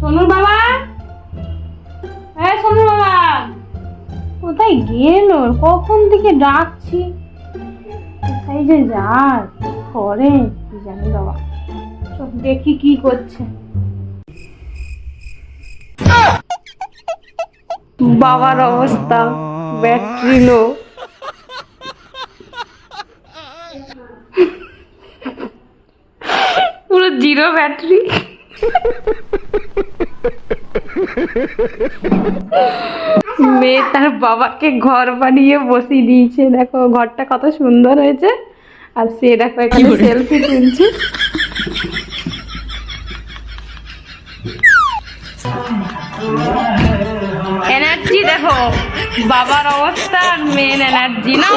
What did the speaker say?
সোনুর বাবা, হ্যাঁ সোনুর বাবা, কোথায় গেল? কখন থেকে ডাকছি, কোথায় যে যায়, করে কি জানি বাবা। সব দেখি কি করছে। বাবার অবস্থা, ব্যাটারি লো, পুরো জিরো ব্যাটারি। মেয়ে তার বাবাকে ঘর বানিয়ে বসিয়ে দিয়েছে। দেখো ঘরটা কত সুন্দর হয়েছে, আর সে দেখো এখানে সেলফি তুলছে। এনার্জি দেখো, বাবার অবস্থা আর মেন এনার্জি। না